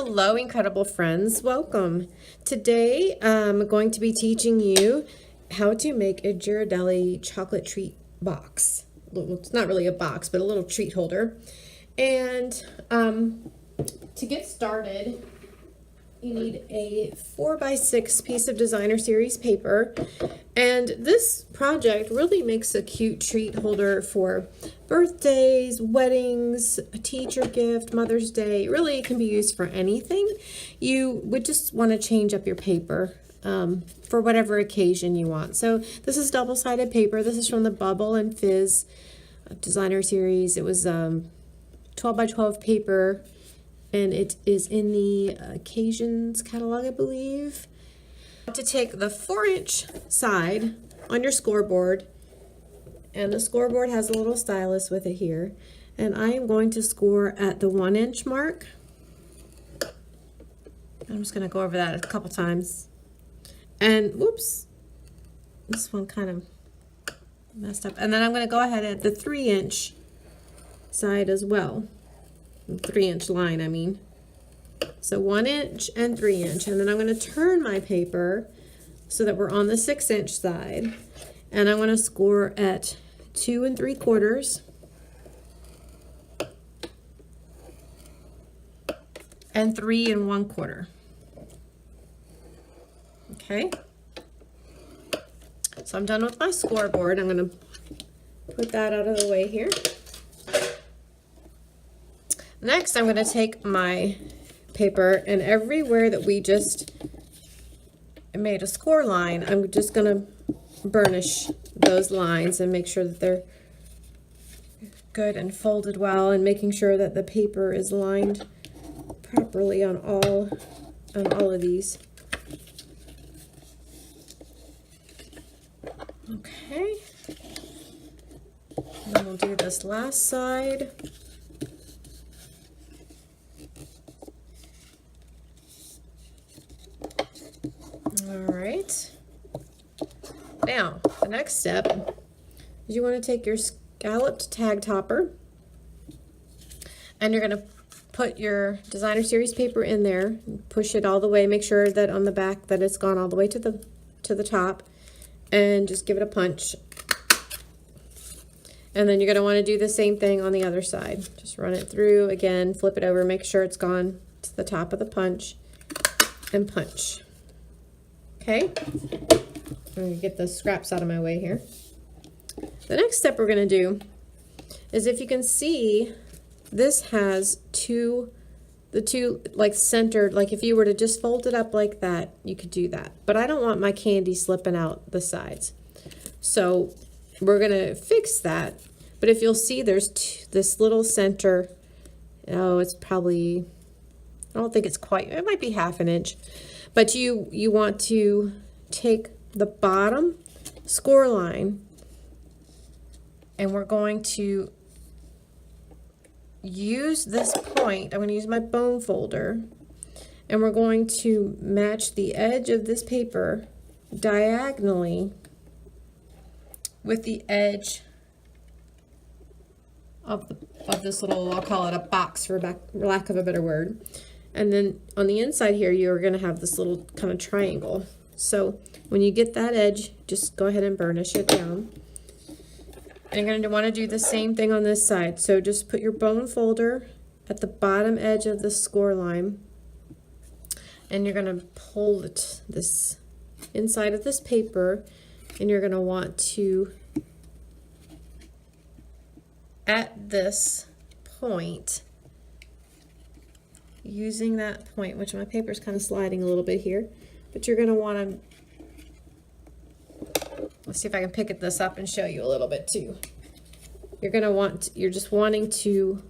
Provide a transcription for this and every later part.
Hello, incredible friends. Welcome. Today, I'm going to be teaching you how to make a Ghirardelli chocolate treat box. Well, it's not really a box, but a little treat holder. And to get started, you need a 4x6 piece of designer series paper. And this project really makes a cute treat holder for birthdays, weddings, a teacher gift, Mother's Day. Really, it can be used for anything. You would just want to change up your paper for whatever occasion you want. So this is double-sided paper. This is from the Bubble and Fizz designer series. It was 12 by 12 paper. And it is in the Occasions catalog, I believe. To take the 4-inch side on your scoreboard, and the scoreboard has a little stylus with it here, and I am going to score at the 1-inch mark. I'm just going to go over that a couple times. And whoops, this one kind of messed up. And then I'm going to go ahead at the 3-inch side as well. 3-inch line, I mean. So 1 inch and 3 inch, and then I'm going to turn my paper so that we're on the 6-inch side, and I'm going to score at 2 3/4 and 3 1/4. Okay, so I'm done with my scoreboard. I'm going to put that out of the way here. Next, I'm going to take my paper, and everywhere that we just made a score line, I'm just going to burnish those lines and make sure that they're good and folded well, and making sure that the paper is lined properly on all of these. Okay. And then we'll do this last side. Alright, now the next step is you want to take your scalloped tag topper, and you're going to put your designer series paper in there, push it all the way, make sure that on the back that it's gone all the way to the top, and just give it a punch. And then you're going to want to do the same thing on the other side. Just run it through again, flip it over, make sure it's gone to the top of the punch, and punch. Okay, I'm going to get the scraps out of my way here. The next step we're going to do is, if you can see, this has the two like centered, like if you were to just fold it up like that, you could do that. But I don't want my candy slipping out the sides. So we're going to fix that. But if you'll see, there's this little center. Oh, it's probably, I don't think it's quite, it might be 1/2 inch. But you want to take the bottom score line, and we're going to use this point. I'm going to use my bone folder, and we're going to match the edge of this paper diagonally with the edge of this little, I'll call it a box for lack of a better word. And then on the inside here, you're going to have this little kind of triangle. So when you get that edge, just go ahead and burnish it down. And you're going to want to do the same thing on this side. So just put your bone folder at the bottom edge of the score line, and you're going to pull this inside of this paper, and you're going to want to, at this point, using that point, which my paper is kind of sliding a little bit here, but you're going to want to, let's see if I can pick this up and show you a little bit too. You're just wanting to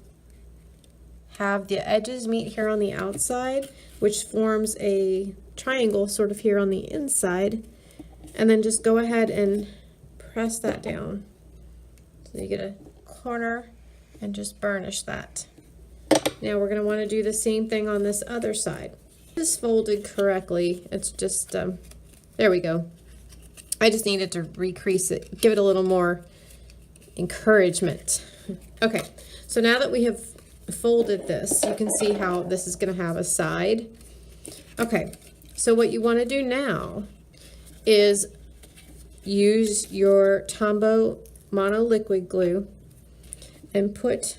have the edges meet here on the outside, which forms a triangle sort of here on the inside, and then just go ahead and press that down so you get a corner, and just burnish that. Now we're going to want to do the same thing on this other side. This folded correctly. It's just, there we go. I just needed to recrease it, give it a little more encouragement. Okay, so now that we have folded this, you can see how this is going to have a side. Okay, so what you want to do now is use your Tombow Mono Liquid Glue and put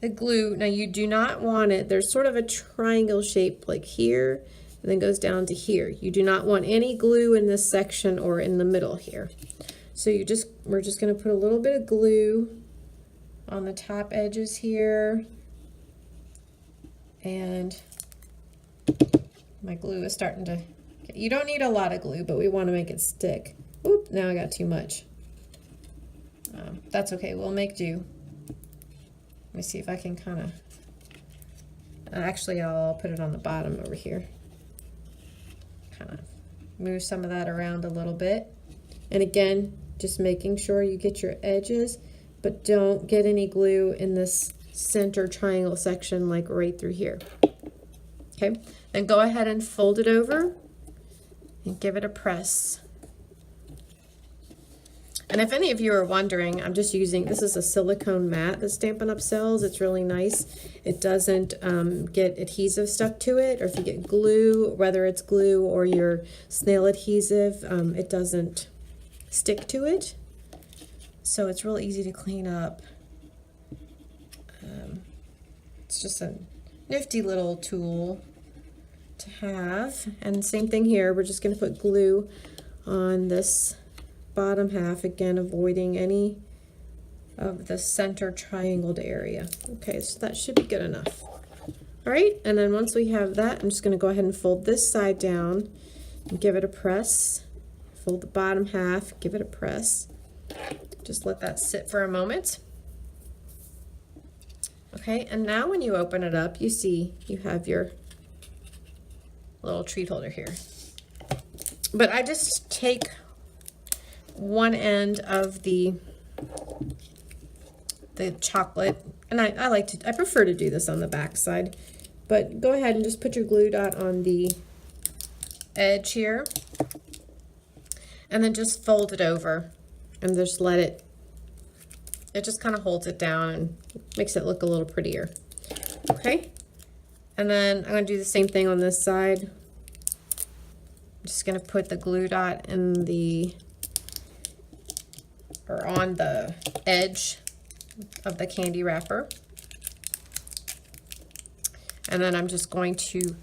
the glue. Now you do not want it, there's sort of a triangle shape like here and then goes down to here. You do not want any glue in this section or in the middle here. So we're just going to put a little bit of glue on the top edges here, and my glue is starting to, you don't need a lot of glue, but we want to make it stick. Oop, now I got too much. That's okay, we'll make do. Let me see if I can kind of, actually I'll put it on the bottom over here. Kind of move some of that around a little bit. And again, just making sure you get your edges, but don't get any glue in this center triangle section like right through here. Okay, then go ahead and fold it over and give it a press. And if any of you are wondering, I'm just using, this is a silicone mat that Stampin' Up! Sells. It's really nice. It doesn't get adhesive stuck to it, or if you get glue, whether it's glue or your snail adhesive, it doesn't stick to it. So it's real easy to clean up. It's just a nifty little tool to have. And same thing here, we're just going to put glue on this bottom half, again avoiding any of the center triangled area. Okay, so that should be good enough. All right, and then once we have that, I'm just going to go ahead and fold this side down and give it a press. Fold the bottom half, give it a press. Just let that sit for a moment. Okay, and now when you open it up, you see you have your little treat holder here. But I just take one end of the chocolate, and I prefer to do this on the back side, but go ahead and just put your glue dot on the edge here, and then just fold it over and just let it just kind of holds it down and makes it look a little prettier. Okay, and then I'm going to do the same thing on this side. I'm just going to put the glue dot in on the edge of the candy wrapper, and then I'm just going to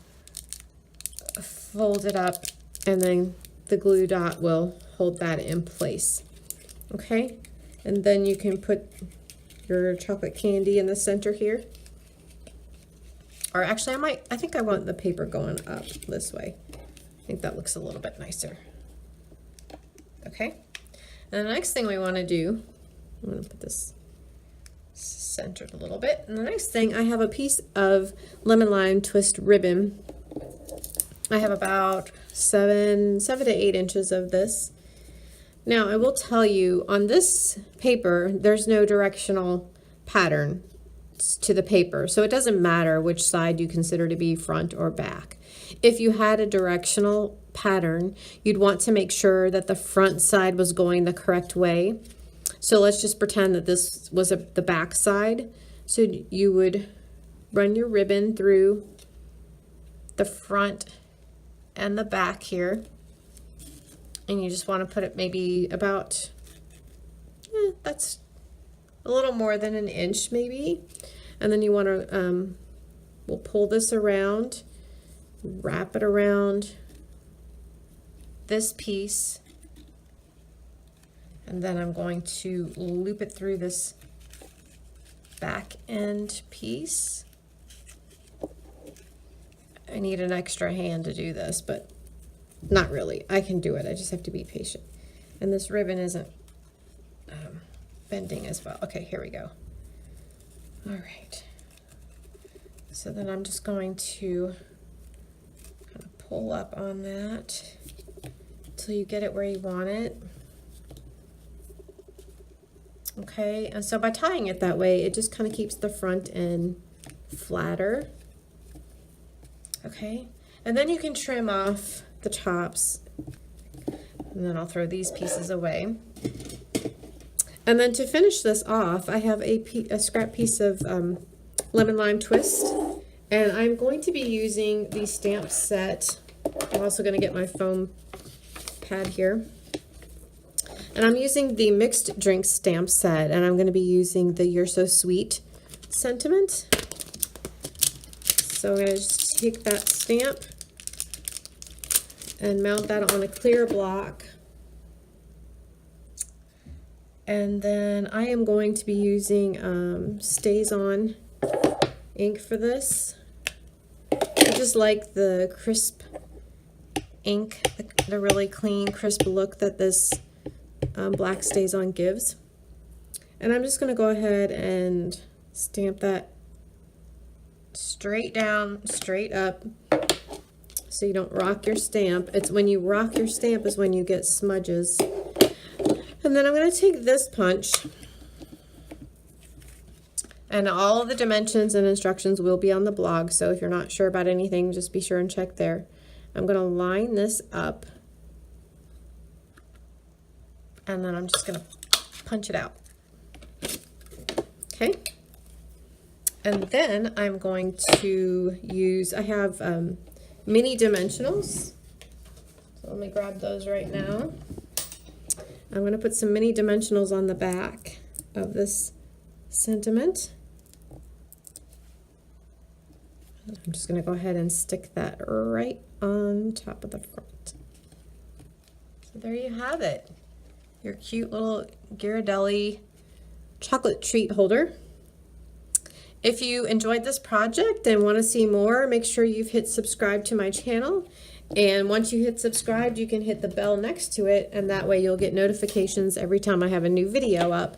fold it up, and then the glue dot will hold that in place. Okay, and then you can put your chocolate candy in the center here, or actually I think I want the paper going up this way. I think that looks a little bit nicer. Okay, and the next thing we want to do, I'm going to put this centered a little bit, and the next thing, I have a piece of lemon lime twist ribbon. I have about 7 to 8 inches of this. Now I will tell you, on this paper there's no directional pattern to the paper, so it doesn't matter which side you consider to be front or back. If you had a directional pattern, you'd want to make sure that the front side was going the correct way. So let's just pretend that this was the back side. So you would run your ribbon through the front and the back here, and you just want to put it maybe about, that's a little more than an inch maybe. And then you want to, we'll pull this around, wrap it around this piece, and then I'm going to loop it through this back end piece. I need an extra hand to do this, but not really. I can do it. I just have to be patient. And this ribbon isn't bending as well. Okay, here we go. All right. So then I'm just going to kind of pull up on that until you get it where you want it. Okay, and so by tying it that way, it just kind of keeps the front end flatter. Okay, and then you can trim off the tops, and then I'll throw these pieces away. And then to finish this off, I have a scrap piece of lemon lime twist. And I'm going to be using the stamp set. I'm also going to get my foam pad here. And I'm using the mixed drink stamp set, and I'm going to be using the You're So Sweet sentiment. So I'm going to just take that stamp and mount that on a clear block. And then I am going to be using Stays On ink for this. I just like the crisp ink, the really clean, crisp look that this black Stays On gives. And I'm just going to go ahead and stamp that straight down, straight up, so you don't rock your stamp. It's when you rock your stamp is when you get smudges. And then I'm going to take this punch, and all of the dimensions and instructions will be on the blog, so if you're not sure about anything, just be sure and check there. I'm going to line this up, and then I'm just going to punch it out. Okay. And then I'm going to use, I have mini dimensionals. So let me grab those right now. I'm going to put some mini dimensionals on the back of this sentiment. I'm just going to go ahead and stick that right on top of the front. So there you have it. Your cute little Ghirardelli chocolate treat holder. If you enjoyed this project and want to see more, make sure you've hit subscribe to my channel. And once you hit subscribe, you can hit the bell next to it, and that way you'll get notifications every time I have a new video up.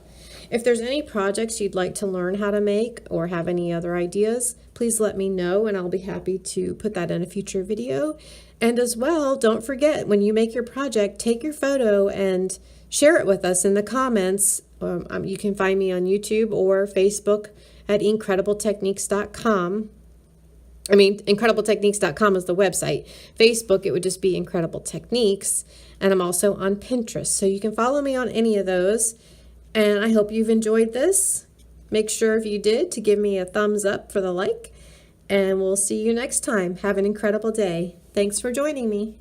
If there's any projects you'd like to learn how to make or have any other ideas, please let me know and I'll be happy to put that in a future video. And as well, don't forget, when you make your project, take your photo and share it with us in the comments. You can find me on YouTube or Facebook at incredibletechniques.com. I mean, incredibletechniques.com is the website. Facebook, it would just be Incredible Techniques. And I'm also on Pinterest. So you can follow me on any of those. And I hope you've enjoyed this. Make sure if you did to give me a thumbs up for the like. And we'll see you next time. Have an incredible day. Thanks for joining me.